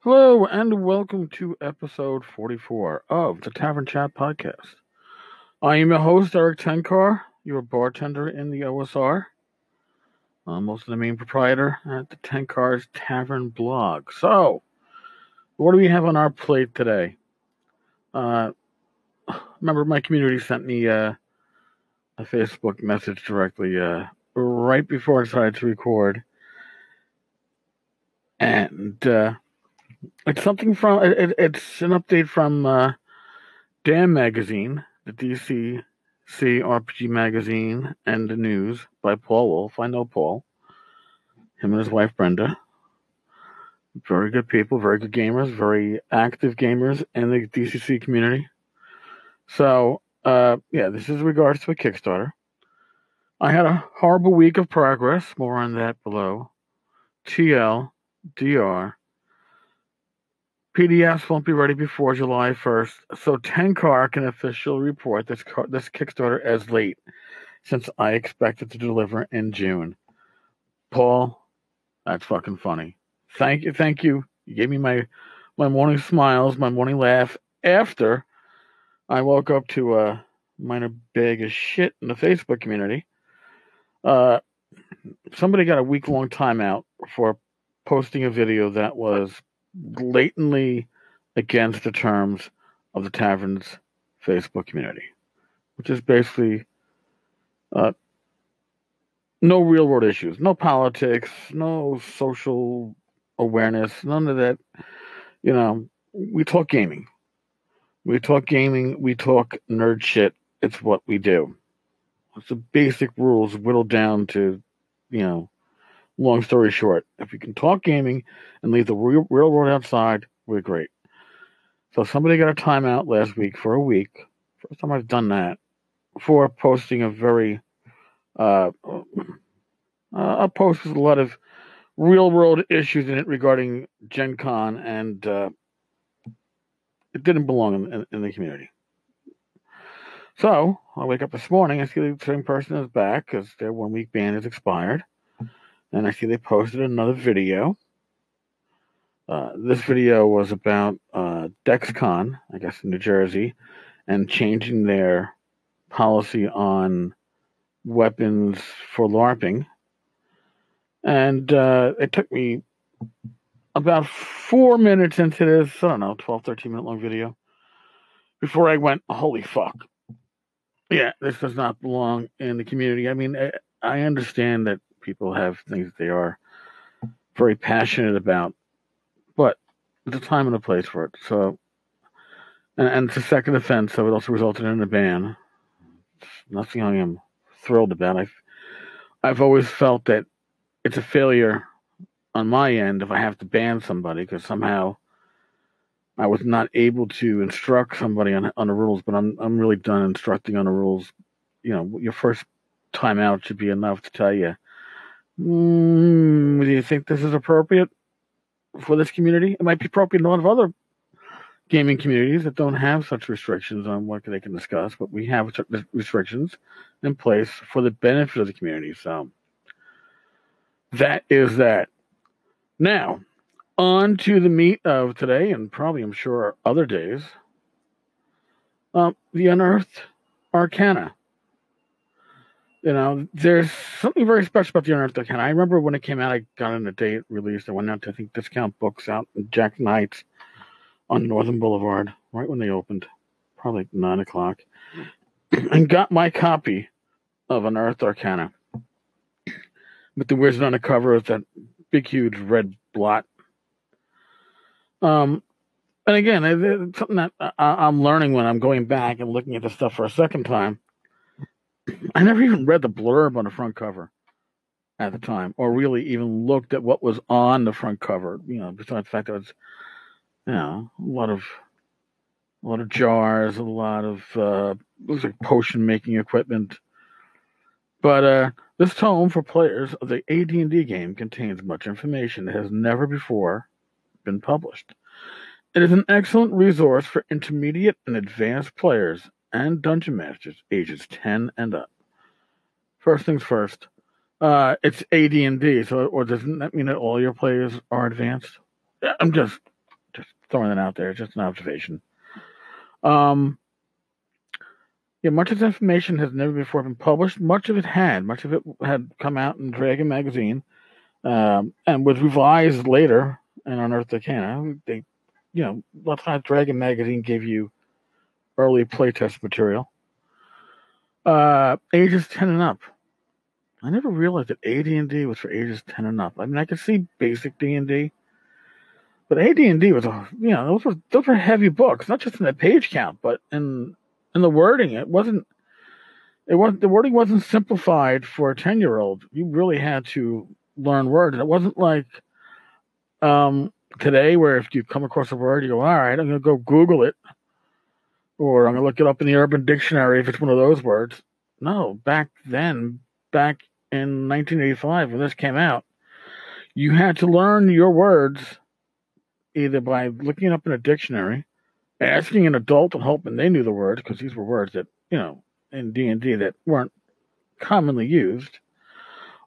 Hello, and welcome to episode 44 of the Tavern Chat Podcast. I am your host, Eric Tenkar, your bartender in the OSR. I'm also the main proprietor at the Tenkar's Tavern blog. So, what do we have on our plate today? Remember, my community sent me a Facebook message directly right before I decided to record. And it's something from, it's an update from Damn Magazine, the DC RPG magazine, and the news by Paul Wolf. I know Paul. Him and his wife Brenda. Very good people, very good gamers, very active gamers in the DCC community. So, this is in regards to a Kickstarter. I had a horrible week of progress. More on that below. TLDR. PDFs won't be ready before July 1st, so Tenkar can officially report this Kickstarter as late, since I expected to deliver in June. Paul, that's fucking funny. Thank you. You gave me my morning smiles, my morning laugh after I woke up to a minor bag of shit in the Facebook community. Somebody got a week-long timeout for posting a video that was blatantly against the terms of the tavern's Facebook community, which is basically no real world issues, no politics, no social awareness, none of that. You know, we talk gaming. We talk nerd shit. It's what we do. It's the basic rules whittled down to, long story short. If we can talk gaming and leave the real world outside, we're great. So somebody got a timeout last week for a week. First time I've done that for posting a very a post with a lot of real world issues in it regarding Gen Con, and it didn't belong in the community. So I wake up this morning, I see the same person is back because their 1 week ban has expired, and I see they posted another video. This video was about DexCon, I guess in New Jersey, and changing their policy on weapons for LARPing. And it took me about 4 minutes into this, 12, 13 minute long video, before I went, holy fuck. Yeah, this does not belong in the community. I mean, I understand that people have things they are very passionate about, but there's a time and a place for it. So, and it's a second offense, so it also resulted in a ban. It's nothing I am thrilled about. I've always felt that it's a failure on my end if I have to ban somebody because somehow I was not able to instruct somebody on the rules, but I'm really done instructing on the rules. Your first time out should be enough to tell you, do you think this is appropriate for this community? It might be appropriate in a lot of other gaming communities that don't have such restrictions on what they can discuss, but we have restrictions in place for the benefit of the community. So that is that. Now, on to the meat of today, and probably, I'm sure, other days. The Unearthed Arcana. There's something very special about the Unearthed Arcana. I remember when it came out, I got in a day it released. I went out to, I think, Discount Books out in Jackson Heights on Northern Boulevard, right when they opened, probably 9 o'clock, and got my copy of Unearthed Arcana with the wizard on the cover with that big, huge red blot. And again, it's something that I'm learning when I'm going back and looking at the stuff for a second time. I never even read the blurb on the front cover at the time, or really even looked at what was on the front cover. Besides the fact that it's, a lot of jars, a lot of looks like potion making equipment. But this tome for players of the AD&D game contains much information that has never before been published. It is an excellent resource for intermediate and advanced players and dungeon masters ages 10 and up. First things first, it's AD&D, or doesn't that mean that all your players are advanced? I'm just throwing that out there. It's just an observation. Much of this information has never before been published. Much of it had come out in Dragon magazine, and was revised later in Unearthed Arcana. They, a lot of times Dragon magazine gave you early playtest material. Ages 10 and up. I never realized that AD&D was for ages 10 and up. I mean, I could see basic D&D, but AD&D was those were heavy books, not just in the page count, but in the wording. The wording wasn't simplified for a 10-year-old. You really had to learn words. It wasn't like today, where if you come across a word, you go, all right, I'm going to go Google it, or I'm going to look it up in the Urban Dictionary if it's one of those words. No, back in 1985, when this came out, you had to learn your words either by looking it up in a dictionary, asking an adult and hoping they knew the words, because these were words that, in D&D that weren't commonly used,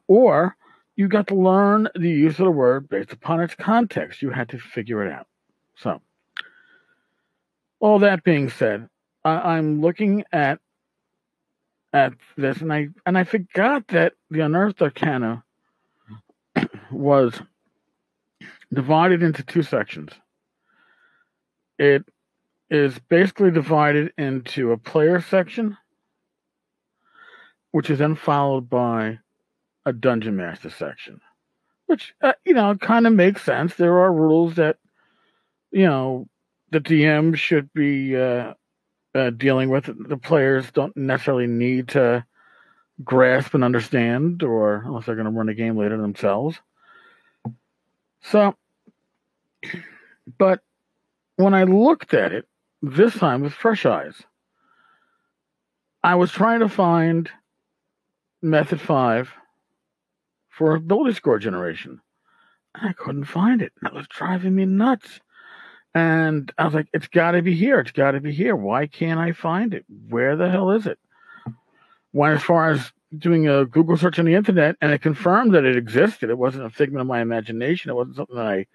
or you got to learn the use of the word based upon its context. You had to figure it out. So, all that being said, I'm looking at this, and I forgot that the Unearthed Arcana was divided into two sections. It is basically divided into a player section, which is then followed by a Dungeon Master section, which, kind of makes sense. There are rules that, the DM should be dealing with. The players don't necessarily need to grasp and understand, or unless they're going to run a game later themselves. So, but when I looked at it this time with fresh eyes, I was trying to find Method 5 for ability score generation. I couldn't find it. That was driving me nuts. And I was like, it's got to be here. It's got to be here. Why can't I find it? Where the hell is it? Went as far as doing a Google search on the internet, and it confirmed that it existed. It wasn't a figment of my imagination. It wasn't something that I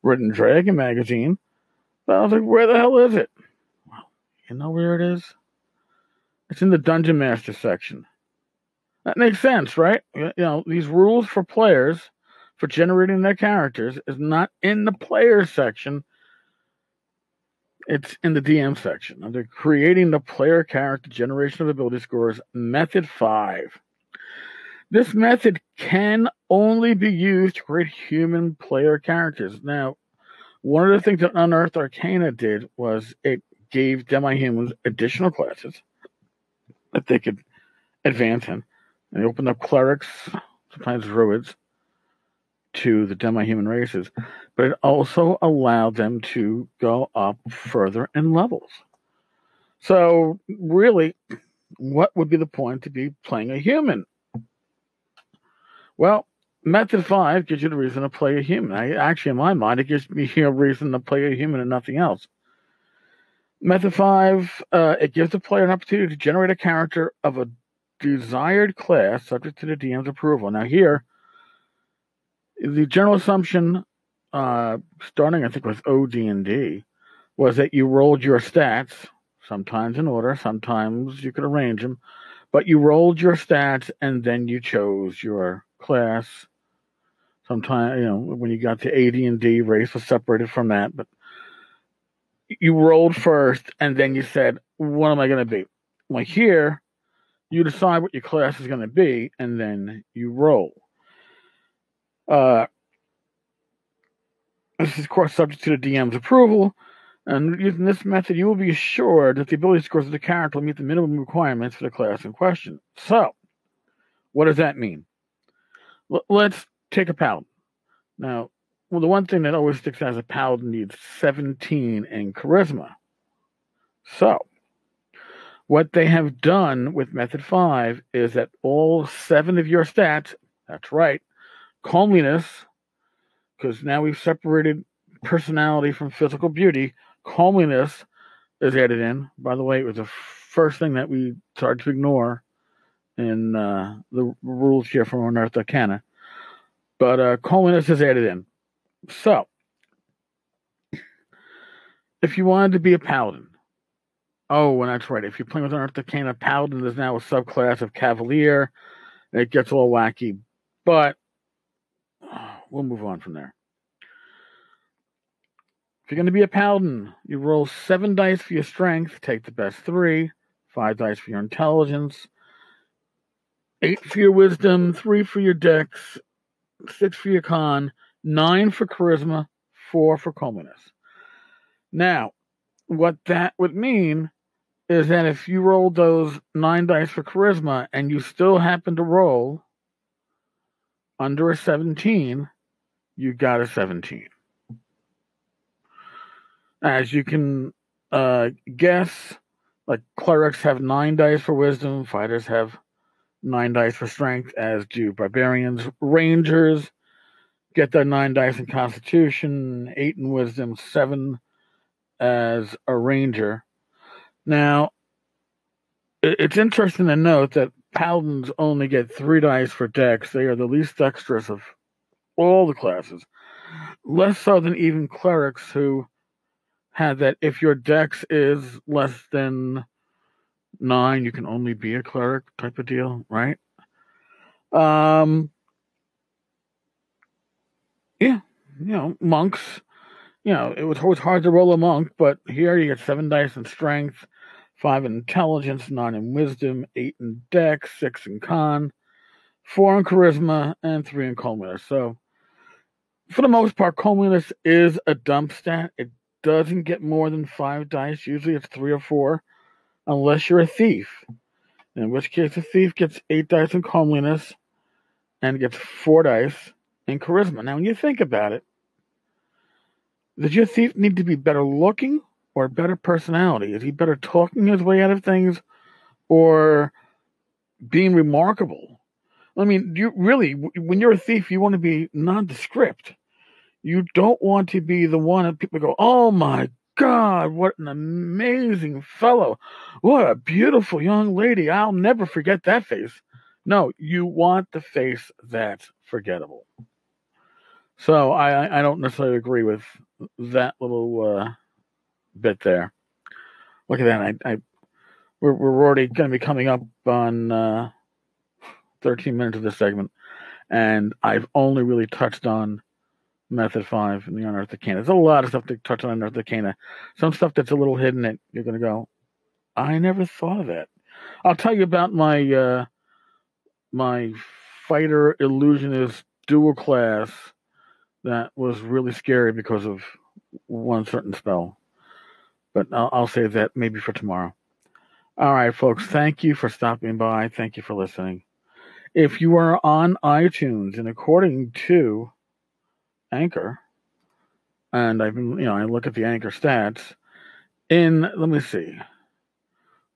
read in Dragon magazine. But I was like, where the hell is it? Well, you know where it is? It's in the Dungeon Master section. That makes sense, right? These rules for players for generating their characters is not in the players section. It's in the DM section under creating the player character generation of ability scores, Method 5. This method can only be used to create human player characters. Now, one of the things that Unearthed Arcana did was it gave demi-humans additional classes that they could advance in. And they opened up clerics, sometimes druids, to the demi-human races. But it also allowed them to go up further in levels. So, really, what would be the point to be playing a human? Well, Method 5 gives you the reason to play a human. Actually, in my mind, it gives me a reason to play a human and nothing else. Method 5, it gives the player an opportunity to generate a character of a desired class subject to the DM's approval. Now here, the general assumption, starting I think with OD&D, was that you rolled your stats, sometimes in order, sometimes you could arrange them, but you rolled your stats and then you chose your class. Sometimes, when you got to AD&D, race was separated from that, but you rolled first and then you said, what am I going to be? Well, here, you decide what your class is going to be, and then you roll. This is, of course, subject to the DM's approval, and using this method, you will be assured that the ability scores of the character will meet the minimum requirements for the class in question. So, what does that mean? Let's take a paladin. Now, the one thing that always sticks out is a paladin needs 17 in charisma. So, what they have done with Method 5 is that all 7 of your stats, that's right, comeliness, because now we've separated personality from physical beauty, comeliness is added in. By the way, it was the first thing that we started to ignore in the rules here from Unearthed Arcana. But comeliness is added in. So, if you wanted to be a paladin, oh, and that's right. If you're playing with Unearthed Arcana, paladin is now a subclass of cavalier. It gets all wacky, but we'll move on from there. If you're going to be a paladin, you roll 7 dice for your strength, take the best 3, 5 dice for your intelligence, 8 for your wisdom, 3 for your dex, 6 for your con, 9 for charisma, 4 for comeliness. Now, what that would mean is that if you rolled those 9 dice for charisma and you still happen to roll under a 17, you got a 17. As you can guess, like clerics have 9 dice for wisdom, fighters have 9 dice for strength, as do barbarians. Rangers get their 9 dice in constitution, 8 in wisdom, 7 as a ranger. Now, it's interesting to note that paladins only get 3 dice for dex. They are the least dexterous of all the classes. Less so than even clerics, who had that if your dex is less than 9, you can only be a cleric type of deal, right? Yeah, monks, it was always hard to roll a monk, but here you get 7 dice in strength, 5 in intelligence, 9 in wisdom, 8 in dex, 6 in con, 4 in charisma, and 3 in comeliness. So, for the most part, comeliness is a dump stat. It doesn't get more than 5 dice. Usually it's 3 or 4, unless you're a thief. In which case, a thief gets 8 dice in comeliness and gets 4 dice in charisma. Now, when you think about it, does your thief need to be better looking or better personality? Is he better talking his way out of things or being remarkable? I mean, when you're a thief, you want to be nondescript. You don't want to be the one that people go, oh my God, what an amazing fellow. What a beautiful young lady. I'll never forget that face. No, you want the face that's forgettable. So I don't necessarily agree with that little bit there. Look at that. We're already going to be coming up on 13 minutes of this segment, and I've only really touched on Method 5 in the Unearthed Arcana. There's a lot of stuff to touch on Unearthed Arcana. Some stuff that's a little hidden that you're going to go, I never thought of that. I'll tell you about my my fighter illusionist dual class that was really scary because of one certain spell. But I'll save that maybe for tomorrow. All right, folks. Thank you for stopping by. Thank you for listening. If you are on iTunes, and according to Anchor, and I look at the Anchor stats, let me see,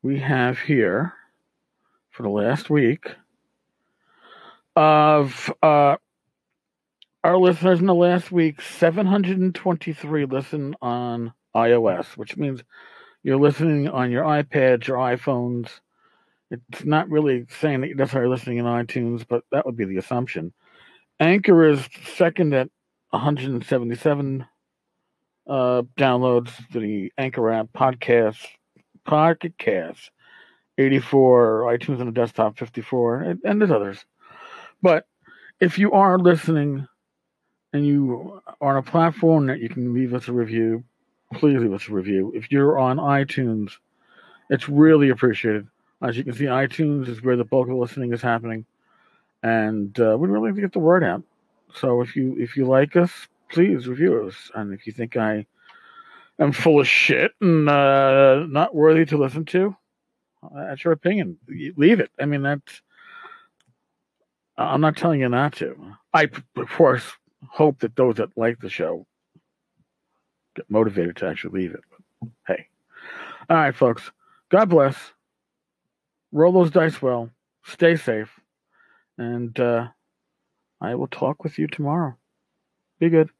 we have here for the last week of our listeners in the last week, 723 listen on iOS, which means you're listening on your iPads, your iPhones. It's not really saying that you're necessarily listening in iTunes, but that would be the assumption. Anchor is second at 177 downloads. The Anchor app, Pocket Casts, 84, iTunes on the desktop, 54, and there's others. But if you are listening and you are on a platform that you can leave us a review, please leave us a review. If you're on iTunes, it's really appreciated. As you can see, iTunes is where the bulk of the listening is happening, and we'd really like to get the word out. So if you like us, please review us. And if you think I am full of shit and not worthy to listen to, that's your opinion. Leave it. I mean, I'm not telling you not to. I, of course, hope that those that like the show get motivated to actually leave it. But hey. All right, folks. God bless. Roll those dice well. Stay safe. And I will talk with you tomorrow. Be good.